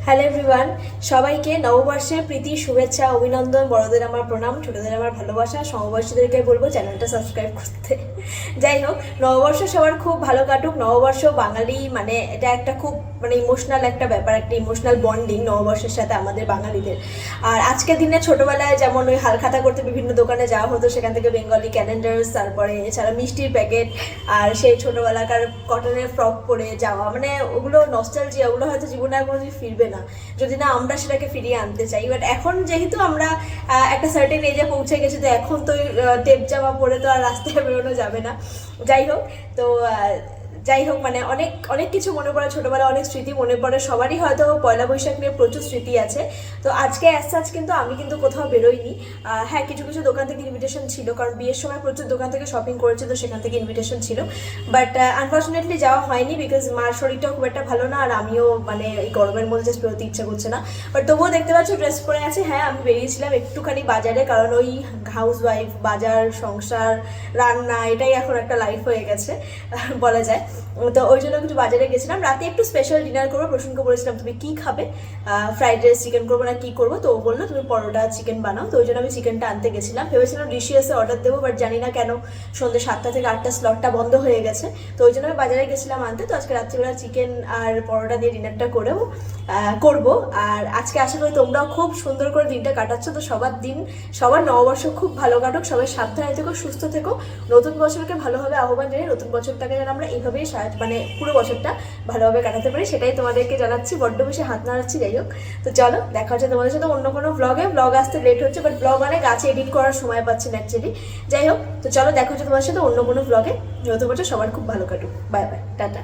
Hello everyone, সবাইকে নববর্ষের প্রীতি শুভেচ্ছা অভিনন্দন। বড়দের আমার প্রণাম, ছোটদের আমার ভালোবাসা। সমবয়সীদেরকে বলবো চ্যানেলটা সাবস্ক্রাইব করতে। যাই হোক, নববর্ষ সবার খুব ভালো কাটুক। নববর্ষ বাঙালি মানে এটা একটা খুব ইমোশনাল একটা ব্যাপার, একটা ইমোশনাল বন্ডিং নববর্ষের সাথে আমাদের বাঙালিদের। আর আজকের দিনে ছোটবেলায় যেমন ওই হালখাতা করতে বিভিন্ন দোকানে যাওয়া হতো, সেখান থেকে বেঙ্গলি ক্যালেন্ডার্স, তারপরে এছাড়া মিষ্টির প্যাকেট, আর সেই ছোটবেলাকার কটনের ফ্রক পরে যাওয়া, ওগুলো নস্টালজিয়া, ওগুলো হয়তো জীবনে আর কোনোদিন ফিরবে না যদি না আমরা সেটাকে ফিরিয়ে আনতে চাই। বাট এখন যেহেতু আমরা একটা সার্টেন এজে পৌঁছে গেছি, তো এখন তো টেপ জামা পরে তো আর রাস্তায় বেরোনো যাবে না। যাই হোক, তো অনেক অনেক কিছু মনে পড়ে, ছোটবেলায় অনেক স্মৃতি মনে পড়ে। সবারই হয়তো পয়লা বৈশাখ নিয়ে প্রচুর স্মৃতি আছে। তো আজকে অ্যাজ সাচ কিন্তু আমি কিন্তু কোথাও বেরোইনি। হ্যাঁ, কিছু কিছু দোকান থেকে ইনভিটেশন ছিল, কারণ বিয়ের সময় প্রচুর দোকান থেকে শপিং করেছে, তো সেখান থেকে ইনভিটেশন ছিল। বাট আনফর্চুনেটলি যাওয়া হয়নি, বিকজ মার শরীরটাও খুব একটা ভালো না, আর আমিও এই গরমের মধ্যে জাস্ট বেরোতে ইচ্ছা করছে না। বাট তবুও দেখতে পাচ্ছ ড্রেস পরে আছে। হ্যাঁ, আমি বেরিয়েছিলাম একটুখানি বাজারে, কারণ ওই হাউস ওয়াইফ, বাজার, সংসার, রান্না, এটাই এখন একটা লাইফ হয়ে গেছে বলা যায়। তো ওই জন্য একটু বাজারে গেছিলাম। রাতে একটু স্পেশাল ডিনার করবো। প্রসূনকে বলেছিলাম তুমি কি খাবে, ফ্রাইড রাইস চিকেন করবো না কি করবো, তো ও বললো তুমি পরোটা চিকেন বানাও। তো ওই জন্য আমি চিকেনটা আনতে গেছিলাম। ভেবেছিলাম ডিসিএসে অর্ডার দেবো, বাট জানি না কেন সন্ধ্যে 7টা থেকে 8টা স্লটটা বন্ধ হয়ে গেছে। তো ওই জন্য আমি বাজারে গেছিলাম আনতে। তো আজকে রাত্রিবেলা চিকেন আর পরোটা দিয়ে ডিনারটা করবো। আর আজকে আশা করি তোমরাও খুব সুন্দর করে দিনটা কাটাচ্ছ। তো সবার নববর্ষ খুব ভালো কাটুক, সবাই সাবধানে থেকো, সুস্থ থেকো। নতুন বছরকে ভালোভাবে আহ্বান জানিয়ে নতুন বছরটাকে যেন আমরা এইভাবেই পুরো বছরটা ভালোভাবে কাটাতে পারি, সেটাই তোমাদেরকে জানাচ্ছি। বড্ড বেশি হাত নাড়াচ্ছি। যাই হোক, তো চলো দেখা হচ্ছে তোমাদের সাথে অন্য কোনো ব্লগ আসতে লেট হচ্ছে, বাট ব্লগ গাছে এডিট করার সময় পাচ্ছি না অ্যাকচুয়ালি। যাই হোক, তো চলো দেখা হচ্ছে তোমাদের সাথে অন্য কোনো ব্লগে। নতুন বছর সবার খুব ভালো কাটুক। Bye bye, tata.